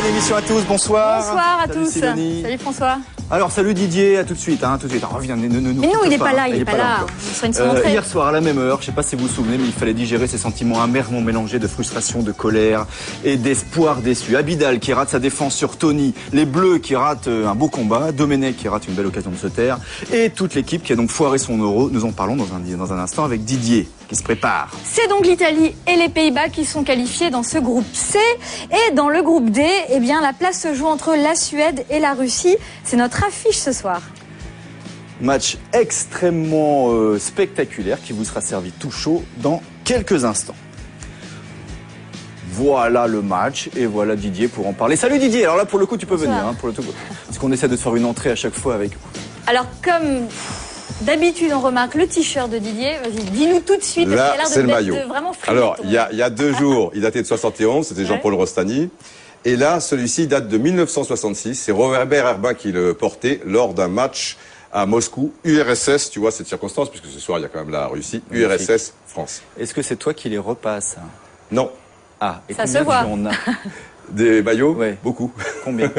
l'émission à tous, bonsoir. Bonsoir à Salut tous. Sidonie. Salut François. Alors salut Didier, à tout de suite, tout de suite. Reviens, Mais non, il n'est pas là, il n'est pas là. On sera une seconde rentrée. Hier soir à la même heure, je ne sais pas si vous vous souvenez, mais il fallait digérer ces sentiments amèrement mélangés de frustration, de colère et d'espoir déçu. Abidal qui rate sa défense sur Tony, les Bleus qui ratent un beau combat, Domenech qui rate une belle occasion de se taire et toute l'équipe qui a donc foiré son euro. Nous en parlons dans un instant avec Didier qui se prépare. C'est donc l'Italie et les Pays-Bas qui sont qualifiés dans ce groupe C. Et dans le groupe D, eh bien, la place se joue entre la Suède et la Russie. C'est notre affiche ce soir. Match extrêmement spectaculaire qui vous sera servi tout chaud dans quelques instants. Voilà le match et voilà Didier pour en parler. Salut Didier, alors là pour le coup tu peux venir. Parce qu'on essaie de te faire une entrée à chaque fois avec... Alors comme... D'habitude, on remarque le t-shirt de Didier. Vas-y, dis-nous tout de suite. Là, c'est le maillot. Vraiment alors, il y a 2 jours, il datait de 71, c'était Jean-Paul Rostani. Et là, celui-ci date de 1966. C'est Robert Herbin qui le portait lors d'un match à Moscou. URSS, tu vois cette circonstance, puisque ce soir, il y a quand même la Russie. URSS, France. Est-ce que c'est toi qui les repasses? Non. Ah, et ça combien se voit. on a Des maillots? Ouais. Beaucoup. Combien?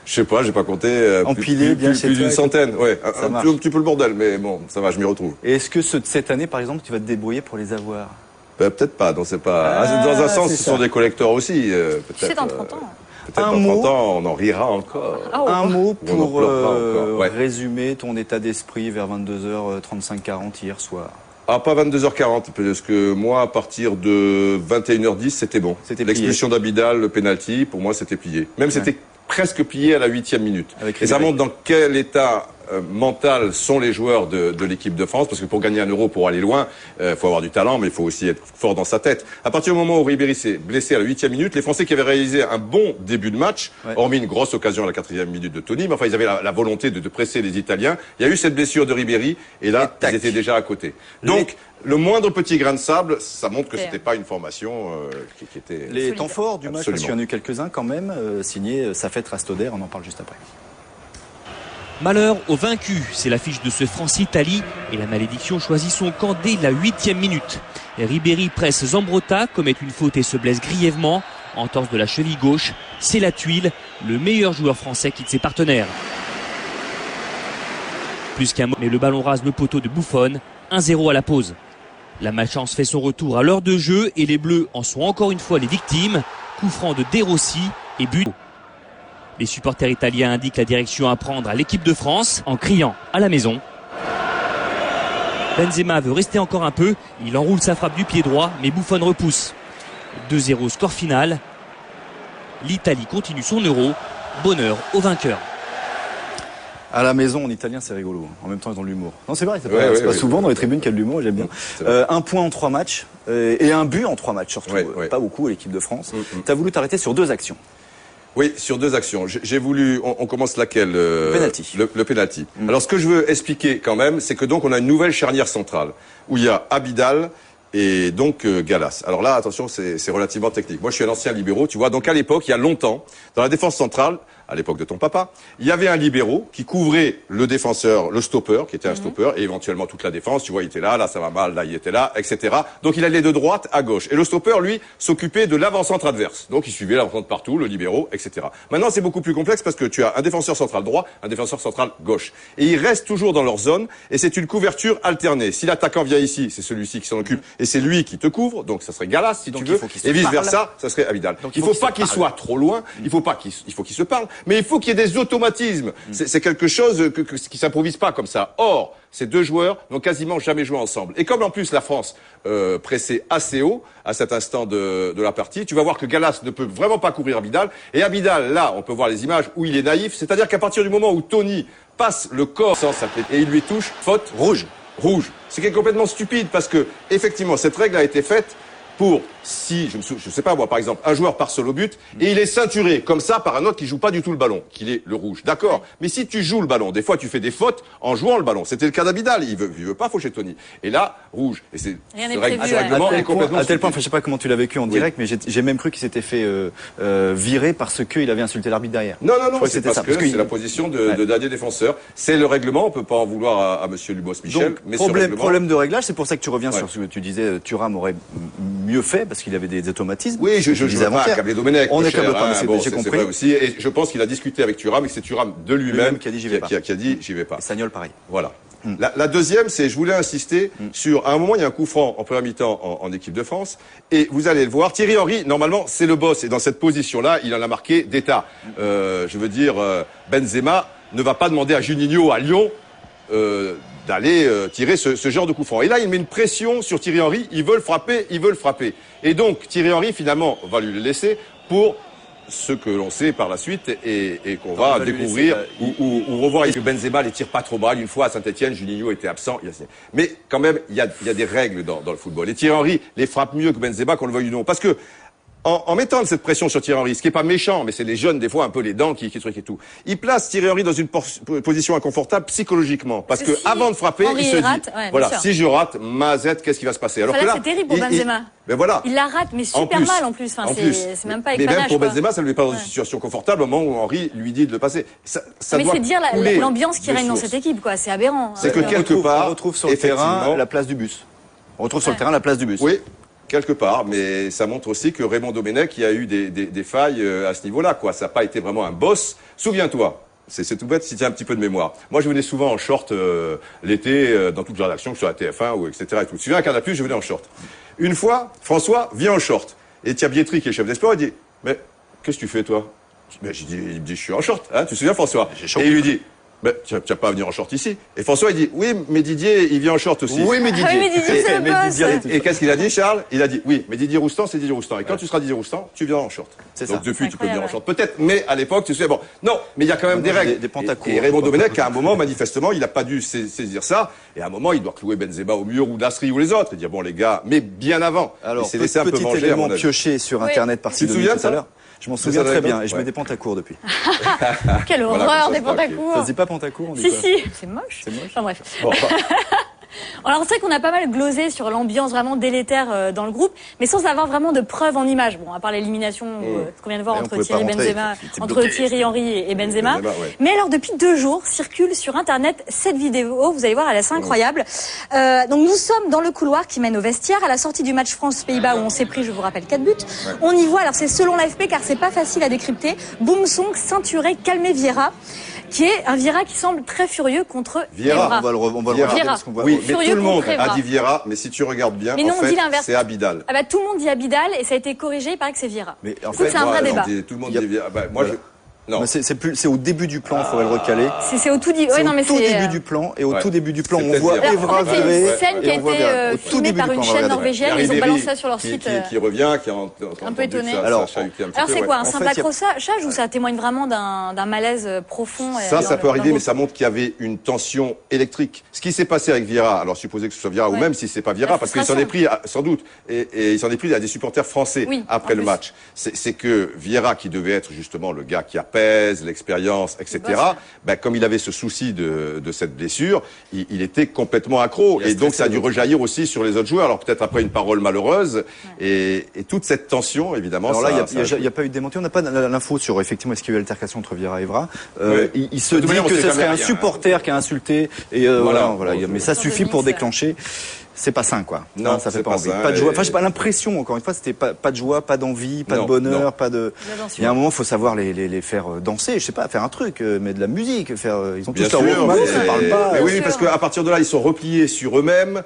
Je sais pas, j'ai pas compté. Empilé, bien chez toi. Plus d'une centaine, ouais. Un petit peu le bordel, mais bon, ça va, je m'y retrouve. Et est-ce que cette année, par exemple, tu vas te débrouiller pour les avoir? Peut-être pas, non, c'est pas... dans un sens, ce sont des collecteurs aussi, peut-être. C'est dans 30 ans. Peut-être dans 30 ans, on en rira encore. Un mot pour Ouais. résumer ton état d'esprit vers 22h35-40 hier soir. Ah, pas 22h40, parce que moi, à partir de 21h10, c'était bon. C'était l'expulsion d'Abidal, le penalty, pour moi, c'était plié. Même c'était presque plié à la 8e minute. Et ça montre dans quel état mental sont les joueurs de l'équipe de France, parce que pour gagner un euro, pour aller loin, faut avoir du talent, mais il faut aussi être fort dans sa tête. À partir du moment où Ribéry s'est blessé à la 8e minute, les Français qui avaient réalisé un bon début de match, hormis une grosse occasion à la 4e minute de Tony, mais enfin ils avaient la volonté de presser les Italiens. Il y a eu cette blessure de Ribéry, et là, ils étaient déjà à côté. Donc, le moindre petit grain de sable, ça montre que c'était pas une formation qui était... Les temps forts du match, parce qu'il y en a eu quelques-uns quand même, signé Safet Rastoder, on en parle juste après. Malheur aux vaincus, c'est l'affiche de ce France-Italie et la malédiction choisit son camp dès la 8e minute. Ribéry presse Zambrotta, commet une faute et se blesse grièvement. Entorse de la cheville gauche, c'est la tuile, le meilleur joueur français quitte ses partenaires. Plus qu'un mot, mais le ballon rase le poteau de Buffon, 1-0 à la pause. La malchance fait son retour à l'heure de jeu et les Bleus en sont encore une fois les victimes. Coup franc de De Rossi et but. Les supporters italiens indiquent la direction à prendre à l'équipe de France en criant à la maison. Benzema veut rester encore un peu, il enroule sa frappe du pied droit, mais Buffon repousse. 2-0 score final. L'Italie continue son euro, bonheur aux vainqueurs. À la maison, en italien, c'est rigolo. En même temps, ils ont de l'humour. Non, c'est vrai, c'est pas souvent dans les tribunes qu'il y a de l'humour, j'aime bien. 1 point en 3 matchs, et un but en 3 matchs, surtout. Pas beaucoup, l'équipe de France. T'as voulu t'arrêter sur 2 actions. Oui, sur 2 actions. J'ai voulu... On commence laquelle Penalty. Le penalty. Alors, ce que je veux expliquer quand même, c'est que donc on a une nouvelle charnière centrale, où il y a Abidal et donc Gallas. Alors là, attention, c'est relativement technique. Moi, je suis un ancien libéraux, tu vois. Donc à l'époque, il y a longtemps, dans la défense centrale, à l'époque de ton papa, il y avait un libéraux qui couvrait le défenseur, le stopper, qui était un stopper, et éventuellement toute la défense. Tu vois, il était là ça va mal, là il était là, etc. Donc il allait de droite à gauche. Et le stopper, lui, s'occupait de l'avant-centre adverse. Donc il suivait l'avant-centre partout, le libéraux, etc. Maintenant, c'est beaucoup plus complexe parce que tu as un défenseur central droit, un défenseur central gauche. Et ils restent toujours dans leur zone, et c'est une couverture alternée. Si l'attaquant vient ici, c'est celui-ci qui s'en occupe, et c'est lui qui te couvre, donc ça serait Gallas, si tu veux, et vice-versa, ça serait Abidal. Donc il faut pas qu'il soit trop loin, il faut qu'il se parle, mais il faut qu'il y ait des automatismes. C'est quelque chose qui s'improvise pas comme ça. Or, ces 2 joueurs n'ont quasiment jamais joué ensemble. Et comme en plus la France pressait assez haut à cet instant de la partie, tu vas voir que Gallas ne peut vraiment pas courir Abidal. Et Abidal, là, on peut voir les images où il est naïf. C'est-à-dire qu'à partir du moment où Tony passe le corps sans s'appeler et il lui touche, faute rouge. Rouge. C'est complètement stupide parce que, effectivement, cette règle a été faite pour, si, je sais pas moi, par exemple, un joueur part seul au but, et il est ceinturé, comme ça, par un autre qui joue pas du tout le ballon, qu'il est le rouge. D'accord. Mais si tu joues le ballon, des fois tu fais des fautes en jouant le ballon. C'était le cas d'Abidal, il veut pas faucher Tony. Et là, rouge. Et c'est, ce règlement est complètement à tel point, je sais pas comment tu l'as vécu en direct, mais j'ai même cru qu'il s'était fait virer parce qu'il avait insulté l'arbitre derrière. Non, c'est parce que c'est la position de dernier défenseur. C'est le règlement, on peut pas en vouloir à monsieur Lubos Michel. Donc, problème de réglage, c'est pour ça que tu reviens sur ce que tu disais, Thuram aurait mieux fait, parce qu'il avait des automatismes. Oui, je veux pas accabler Domenech. On n'accable pas, j'ai j'ai compris. C'est vrai aussi. Et je pense qu'il a discuté avec Thuram et que c'est Thuram de lui-même qui a dit j'y vais pas. Et Sagnol, pareil. Voilà. La deuxième, c'est, je voulais insister sur, à un moment, il y a un coup franc en première mi-temps en équipe de France, et vous allez le voir, Thierry Henry, normalement, c'est le boss, et dans cette position-là, il en a marqué d'état. Je veux dire, Benzema ne va pas demander à Juninho, à Lyon, d'aller tirer ce genre de coup franc. Et là, il met une pression sur Thierry Henry, ils veulent frapper. Et donc, Thierry Henry, finalement, va lui le laisser pour ce que l'on sait par la suite et qu'on va découvrir ou revoir. Que Benzema les tire pas trop mal. Une fois à Saint-Etienne, Juninho était absent. Mais quand même, il y a des règles dans le football. Et Thierry Henry les frappe mieux que Benzema, qu'on le veuille ou non. Parce que en mettant cette pression sur Thierry Henry, ce qui est pas méchant, mais c'est les jeunes, des fois, un peu les dents qui truquent et tout. Il place Thierry Henry dans une position inconfortable psychologiquement. Parce que avant de frapper, Henry il se dit, voilà, sûr. Si je rate, mazette, qu'est-ce qui va se passer? Alors là, que là, c'est terrible pour Benzema. Ben voilà. Il la rate, mais super mal en plus. Enfin, c'est même pas avec mais panache, même pour quoi. Benzema, ça ne lui met pas dans une situation confortable au moment où Henry lui dit de le passer. Ça mais doit c'est dire couler l'ambiance qui de règne dans source. cette équipe, quoi. C'est aberrant. C'est que quelque part, on retrouve sur le terrain la place du bus. On retrouve sur le terrain la place du bus. Oui. Quelque part, mais ça montre aussi que Raymond Domenech, il y a eu des failles à ce niveau-là, quoi. Ça n'a pas été vraiment un boss. Souviens-toi, c'est tout bête si tu as un petit peu de mémoire. Moi, je venais souvent en short l'été dans toute la rédaction, que ce soit à TF1 ou etc. Et tout. Tu te souviens, à Canal+, je venais en short. Une fois, François vient en short. Et Bietri, qui est chef des sports, il dit, mais qu'est-ce que tu fais, toi? Il me dit, je suis en short. Hein, tu te souviens, François? Et il lui dit, ben, tu vas pas venir en short ici. Et François, il dit, oui, mais Didier, il vient en short aussi. Oui, mais Didier. Ah oui, mais Didier, c'est le boss. Et qu'est-ce qu'il a dit, Charles? Il a dit, oui, mais Didier Roustan, c'est Didier Roustan. Et quand tu seras Didier Roustan, tu viens en short. Donc depuis, tu peux venir en short. Peut-être, mais à l'époque, tu sais, bon, non, mais il y a quand même des règles. Des pantacours. Et Raymond Domenech, à un moment, manifestement, il n'a pas dû saisir ça. Et à un moment, il doit clouer Benzema au mur ou Nasri ou les autres. Et dire, bon, les gars, mais bien avant. Alors, il s'est laissé un peu petit manger, élément à mon avis. pioché sur Internet par Sidonie tout à l'heure. Je m'en souviens très bien et je mets des pantacours depuis. Quelle horreur des pantacours. Ça se dit pas pantacours, on dit Si, quoi? si. C'est moche. Enfin bref. Bon, Alors c'est vrai qu'on a pas mal glosé sur l'ambiance vraiment délétère dans le groupe, mais sans avoir vraiment de preuves en images. Bon, à part l'élimination qu'on vient de voir entre Thierry Henry et Benzema. Mais alors depuis 2 jours circule sur Internet cette vidéo. Vous allez voir, elle est assez incroyable. Donc nous sommes dans le couloir qui mène au vestiaire à la sortie du match France-Pays-Bas où on s'est pris, je vous rappelle, 4 buts. On y voit, alors c'est selon l'AFP car c'est pas facile à décrypter, Boumsong ceinturé Calmé Vieira, qui est un Vieira qui semble très furieux contre Vieira. On va le regarder parce qu'on voit. Oui, mais Furieux tout le monde contre Evra. a dit Vieira, mais si tu regardes bien, Mais non, en on dit fait, l'inverse. c'est Abidal. Ah bah tout le monde dit Abidal et ça a été corrigé, il paraît que c'est Vieira. Mais en Donc fait, c'est un vrai débat. Tout le monde dit Vieira. Bah, moi, Voilà. Non. C'est au début du plan, il faudrait le recaler. C'est au tout, C'est non, mais au tout c'est début du plan, et au tout début du plan, C'est on peut-être voit Vieira. Evra en fait, c'est Verret, une scène qui a et on voit été Verret. Au tout filmée début par du une plan, chaîne regardez. norvégienne, ils ont balancé ça sur leur site. Qui revient, qui est un peu étonné. Alors, Alors c'est quoi, un simple fait, accrochage ou ça témoigne vraiment d'un malaise profond? Ça peut arriver, mais ça montre qu'il y avait une tension électrique. Ce qui s'est passé avec Vieira, alors supposez que ce soit Vieira ou même si c'est pas Vieira, parce qu'il s'en est pris, sans doute, et il s'en est pris à des supporters français après le match. C'est que Vieira, qui devait être justement le gars qui apaise, l'expérience, etc., ben, comme il avait ce souci de cette blessure, il était complètement accro. Et donc ça a dû rejaillir aussi sur les autres joueurs. Alors peut-être après une parole malheureuse, et toute cette tension, évidemment. Alors là, il n'y a pas eu de démenti. On n'a pas l'info sur effectivement est-ce qu'il y a eu altercation entre Vieira et Evra. Il se dit que ce serait un supporter qui a insulté. Et voilà. Mais ça suffit pour déclencher. C'est pas sain, quoi. Non, ça fait c'est pas pas envie. sain, Pas de joie. Enfin, j'ai pas l'impression, encore une fois, c'était pas de joie, pas d'envie, pas de bonheur, pas de. Il y a un moment, faut savoir les faire danser. Je sais pas, faire un truc, mais de la musique, ils ont tous leur mouvement, ils se parlent pas. Mais oui, parce qu'à partir de là, ils sont repliés sur eux-mêmes.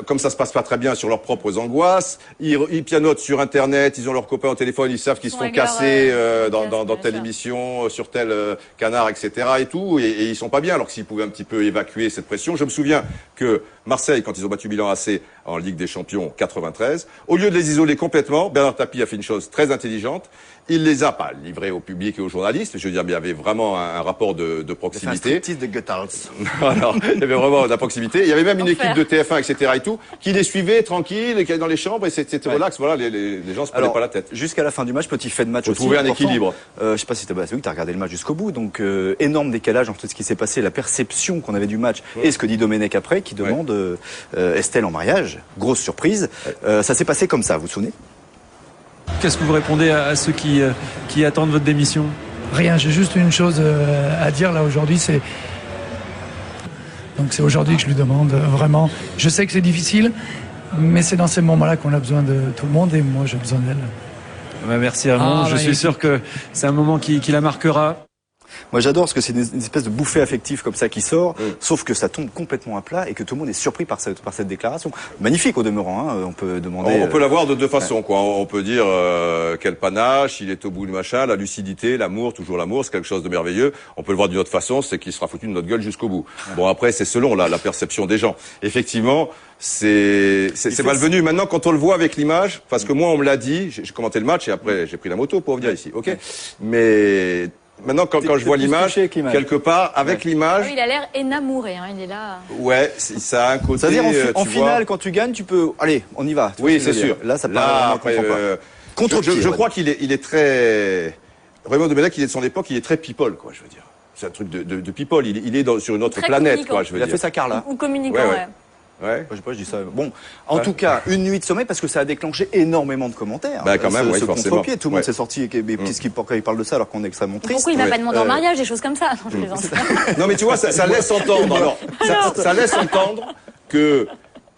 Comme ça se passe pas très bien sur leurs propres angoisses, ils pianotent sur Internet, ils ont leurs copains au téléphone, ils savent qu'ils se font casser dans telle émission, sur tel canard, etc. et tout, et ils sont pas bien. Alors que s'ils pouvaient un petit peu évacuer cette pression, je me souviens que Marseille, quand ils ont battu Milan AC en Ligue des Champions 93, au lieu de les isoler complètement, Bernard Tapie a fait une chose très intelligente. Il les a pas livrés au public et aux journalistes. Je veux dire, il y avait vraiment un rapport de proximité. C'est un de Goethals. Alors, il y avait vraiment de la proximité. Il y avait même une équipe de TF1, etc. et tout, qui les suivait tranquille, et qui allait dans les chambres, et c'était relax. Voilà, les gens se prenaient pas la tête. Jusqu'à la fin du match, petit fait de match aussi. Trouver un équilibre. Je sais pas si t'as regardé le match jusqu'au bout, donc énorme décalage entre ce qui s'est passé, la perception qu'on avait du match, et ce que dit Domenech après, qui demande Estelle en mariage. Grosse surprise. Ça s'est passé comme ça, vous vous souvenez? Qu'est-ce que vous répondez à ceux qui attendent votre démission? Rien, j'ai juste une chose à dire là aujourd'hui, c'est aujourd'hui que je lui demande vraiment. Je sais que c'est difficile, Mais c'est dans ces moments-là qu'on a besoin de tout le monde et moi j'ai besoin d'elle. Merci Raymond, je suis sûr que c'est un moment qui la marquera. Moi j'adore parce que c'est une espèce de bouffée affective comme ça qui sort, sauf que ça tombe complètement à plat et que tout le monde est surpris par cette déclaration. Magnifique au demeurant, hein. On peut demander... On peut la voir de deux façons, quoi. On peut dire quel panache, il est au bout du machin, la lucidité, l'amour, toujours l'amour, c'est quelque chose de merveilleux. On peut le voir d'une autre façon, c'est qu'il sera foutu de notre gueule jusqu'au bout. Bon, après, c'est selon la perception des gens. Effectivement, c'est malvenu. Maintenant, quand on le voit avec l'image, parce que moi, on me l'a dit, j'ai commenté le match et après, j'ai pris la moto pour venir ici, ok? Mais... Maintenant, quand je vois l'image, quelque part, avec l'image... Il a l'air énamouré, hein, il est là... Ouais, ça a un côté... C'est-à-dire, en finale, quand tu gagnes, tu peux... Allez, on y va. Oui, c'est sûr. Là, ça paraît... Contre-pied. Je crois qu'il est très... Raymond Domenech, il est de son époque, il est très people, quoi, je veux dire. C'est un truc de people. Il est sur une autre planète, quoi, je veux dire. Il a fait sa Carla. Ou communicant, ouais. Ouais. Je sais pas, je dis ça. Bon, en tout cas, une nuit de sommeil parce que ça a déclenché énormément de commentaires. Bah quand même, oui, forcément. Contre-pied, tout le monde s'est sorti. Pourquoi il parle de ça alors qu'on est extrêmement triste. Pourquoi il m'a pas demandé en mariage, des choses comme ça? Non, je plaisante. Non, mais tu vois, ça laisse entendre. Alors, ça laisse entendre que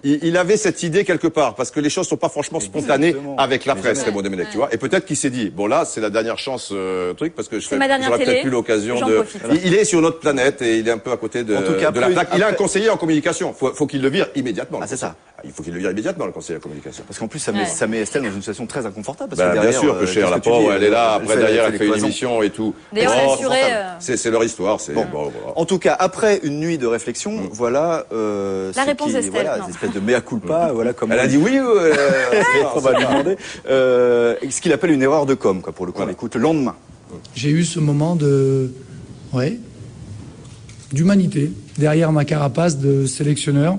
il avait cette idée quelque part, parce que les choses sont pas franchement spontanées avec la presse, Raymond Domenech, tu vois. Et peut-être qu'il s'est dit, bon là, c'est la dernière chance, parce que j'aurais peut-être plus l'occasion de... Il est sur notre planète et il est un peu à côté de la plaque. Il a un conseiller en communication. Faut qu'il le vire immédiatement. Ah, c'est ça. Il faut qu'il le vire immédiatement, le conseiller en communication. Parce qu'en plus, ça met Estelle dans une situation très inconfortable. Parce que derrière, bien sûr, que cher, la pauvre, elle est là, après derrière, elle fait une émission et tout. D'ailleurs, c'est leur histoire. En tout cas, après une nuit de réflexion, voilà... La réponse d'Estelle. Voilà, une espèce de mea culpa. Voilà, comme elle a dit oui ou... On va lui demander. Ce qu'il appelle une erreur de com, quoi, pour le coup. On écoute le lendemain. J'ai eu ce moment d'humanité derrière ma carapace de sélectionneur.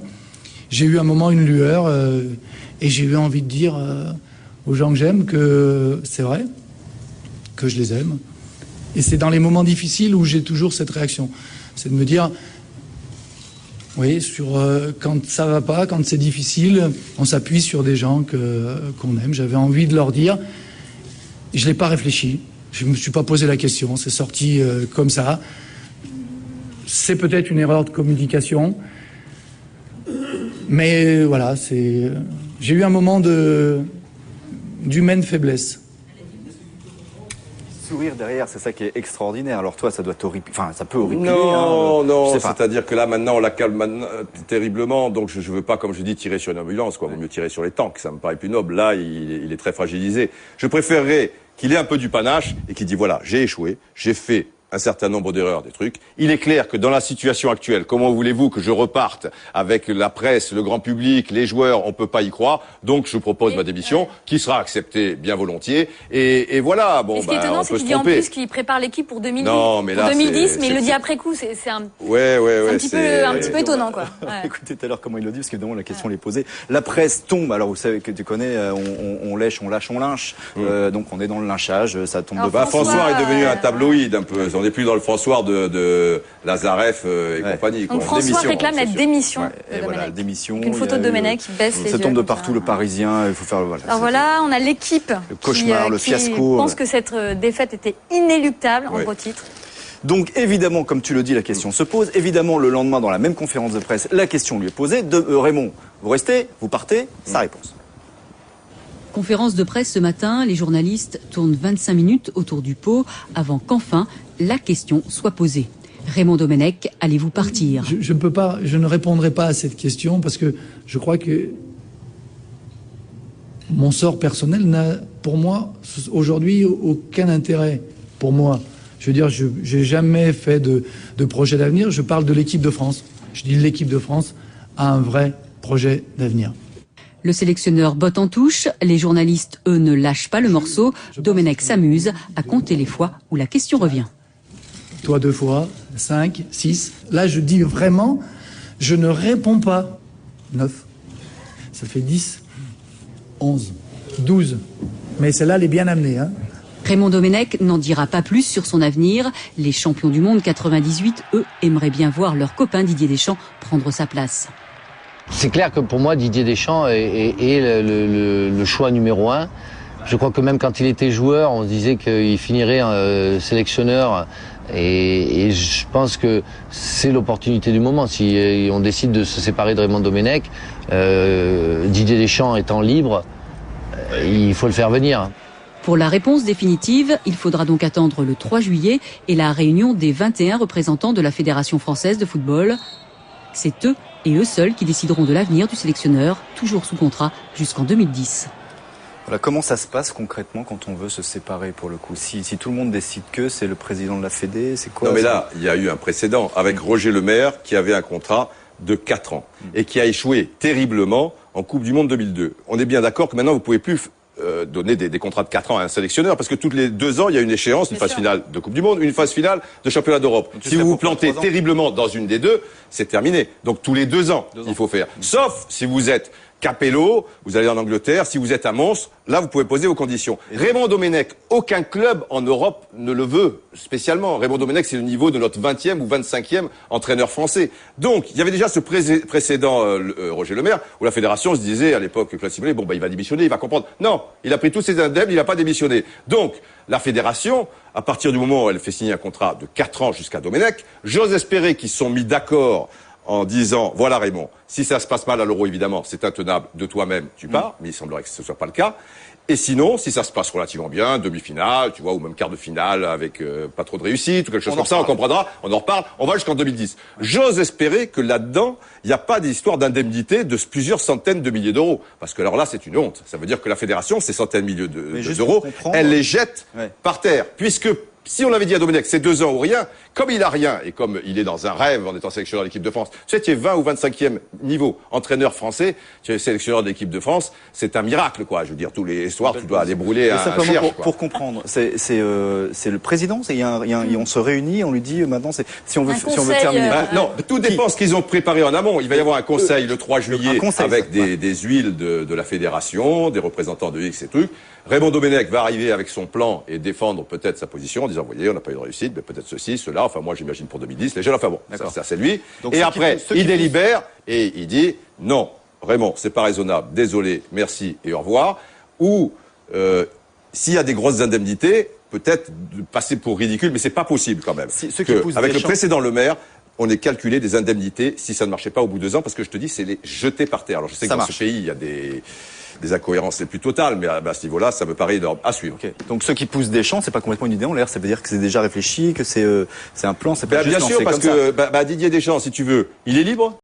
J'ai eu un moment, une lueur, et j'ai eu envie de dire aux gens que j'aime que c'est vrai, que je les aime. Et c'est dans les moments difficiles où j'ai toujours cette réaction. C'est de me dire, oui, quand ça va pas, quand c'est difficile, on s'appuie sur des gens qu'on aime. J'avais envie de leur dire. Je l'ai pas réfléchi. Je me suis pas posé la question. C'est sorti comme ça. C'est peut-être une erreur de communication. Mais voilà, j'ai eu un moment d'humaine faiblesse. Sourire derrière, c'est ça qui est extraordinaire. Alors toi, ça doit t'horripiler. Enfin, ça peut horripiler. Non, c'est-à-dire que là, maintenant, on la calme terriblement. Donc, je veux pas, comme je dis, tirer sur une ambulance, quoi. Vaut mieux tirer sur les tanks. Ça me paraît plus noble. Là, il est très fragilisé. Je préférerais qu'il ait un peu du panache et qu'il dise, voilà, j'ai échoué, j'ai fait un certain nombre d'erreurs, des trucs. Il est clair que dans la situation actuelle, comment voulez-vous que je reparte avec la presse, le grand public, les joueurs, on peut pas y croire. Donc je propose ma démission, qui sera acceptée bien volontiers. Et voilà, bon, ce qui est étonnant, c'est qu'il dit en plus qu'il prépare l'équipe pour 2010. Non, mais là, 2010, mais il le dit après coup. C'est un petit peu étonnant, quoi. Écoutez tout à l'heure comment il le dit, parce qu'évidemment la question l'est posée. La presse tombe. Alors vous savez que tu connais, on lèche, on lâche, on lynche. Donc on est dans le lynchage, ça tombe de bas. François est devenu un tabloïd un peu. On n'est plus dans le François de Lazareff et compagnie. Donc François réclame la démission de Domenech. Démission. Une photo de Domenech qui baisse les yeux. Ça tombe de partout, le Parisien. Il faut faire Alors voilà, on a l'équipe. Le cauchemar, le fiasco. Je pense que cette défaite était inéluctable en gros titre. Donc évidemment, comme tu le dis, la question se pose. Évidemment, le lendemain, dans la même conférence de presse, la question lui est posée. Raymond, vous restez, vous partez, sa réponse. Conférence de presse ce matin, les journalistes tournent 25 minutes autour du pot avant qu'enfin la question soit posée. Raymond Domenech, allez-vous partir? Je ne peux pas, je ne répondrai pas à cette question parce que je crois que mon sort personnel n'a, pour moi, aujourd'hui, aucun intérêt pour moi. Je veux dire, je n'ai jamais fait de projet d'avenir. Je parle de l'équipe de France. Je dis l'équipe de France a un vrai projet d'avenir. Le sélectionneur botte en touche, les journalistes, eux, ne lâchent pas le morceau. Domenech s'amuse à compter les fois où la question revient. Toi 2 fois, 5, 6. Là, je dis vraiment, je ne réponds pas. 9. Ça fait 10, 11, 12. Mais celle-là, elle est bien amenée, hein. Raymond Domenech n'en dira pas plus sur son avenir. Les champions du monde 98, eux, aimeraient bien voir leur copain Didier Deschamps prendre sa place. C'est clair que pour moi, Didier Deschamps est le choix numéro 1. Je crois que même quand il était joueur, on se disait qu'il finirait sélectionneur. Et je pense que c'est l'opportunité du moment. Si on décide de se séparer de Raymond Domenech, Didier Deschamps étant libre, il faut le faire venir. Pour la réponse définitive, il faudra donc attendre le 3 juillet et la réunion des 21 représentants de la Fédération française de football. C'est eux et eux seuls qui décideront de l'avenir du sélectionneur, toujours sous contrat jusqu'en 2010. Voilà, comment ça se passe concrètement quand on veut se séparer pour le coup? Si tout le monde décide que c'est le président de la Fédé, c'est quoi? Non mais là, il y a eu un précédent avec Roger Lemaire qui avait un contrat de 4 ans et qui a échoué terriblement en Coupe du Monde 2002. On est bien d'accord que maintenant vous pouvez plus donner des contrats de 4 ans à un sélectionneur parce que tous les 2 ans il y a une échéance, une phase finale de Coupe du Monde, une phase finale de Championnat d'Europe. Si vous vous plantez terriblement dans une des deux, c'est terminé. Donc tous les 2 ans, il faut faire. Sauf si vous êtes Capello, vous allez en Angleterre, si vous êtes à Mons, là vous pouvez poser vos conditions. Raymond Domenech, aucun club en Europe ne le veut spécialement. Raymond Domenech, c'est le niveau de notre 20e ou 25e entraîneur français. Donc, il y avait déjà ce précédent Roger Lemaire, où la fédération se disait à l'époque, Claude Simonnet, bon il va démissionner, il va comprendre. Non, il a pris tous ses indemnes, il n'a pas démissionné. Donc, la fédération, à partir du moment où elle fait signer un contrat de 4 ans jusqu'à Domenech, j'ose espérer qu'ils se sont mis d'accord en disant, voilà Raymond, si ça se passe mal à l'Euro, évidemment, c'est intenable, de toi-même, tu pars, mais il semblerait que ce soit pas le cas. Et sinon, si ça se passe relativement bien, demi-finale, tu vois, ou même quart de finale avec pas trop de réussite, ou quelque chose comme ça, on comprendra, on en reparle, on va jusqu'en 2010. J'ose espérer que là-dedans, il n'y a pas d'histoire d'indemnité de plusieurs centaines de milliers d'euros. Parce que alors là, c'est une honte. Ça veut dire que la fédération, ces centaines de milliers d'euros, elle les jette par terre. Puisque si on avait dit à Domenech, c'est 2 ans ou rien, comme il a rien, et comme il est dans un rêve en étant sélectionneur de l'équipe de France, tu sais, tu es 20 ou 25e niveau entraîneur français, tu es sélectionneur de l'équipe de France, c'est un miracle, quoi. Je veux dire, tous les soirs, tu dois aller brûler un cierge, pour comprendre, c'est le président, on se réunit, on lui dit maintenant, si on veut terminer. Non, tout dépend ce qu'ils ont préparé en amont. Il va y avoir un conseil le 3 juillet avec des huiles de la fédération, des représentants de X et trucs. Raymond Domenech va arriver avec son plan et défendre peut-être sa position en disant, vous voyez, on n'a pas eu de réussite, mais peut-être ceci, cela, enfin moi j'imagine pour 2010, les jeunes, enfin bon, ça c'est lui. Donc, et après, il délibère et il dit, non, Raymond, c'est pas raisonnable, désolé, merci et au revoir. Ou, s'il y a des grosses indemnités, peut-être de passer pour ridicule, mais c'est pas possible quand même. Avec le précédent Lemaire, on est calculé des indemnités si ça ne marchait pas au bout de 2 ans, parce que je te dis, c'est les jeter par terre. Alors je sais que dans ce pays, il y a des incohérences les plus totales, mais à ce niveau-là, ça me paraît énorme à suivre. Okay. Donc ceux qui poussent Deschamps, c'est pas complètement une idée en l'air, ça veut dire que c'est déjà réfléchi, que c'est un plan, c'est pas juste bien sûr, parce que Didier Deschamps, si tu veux, il est libre.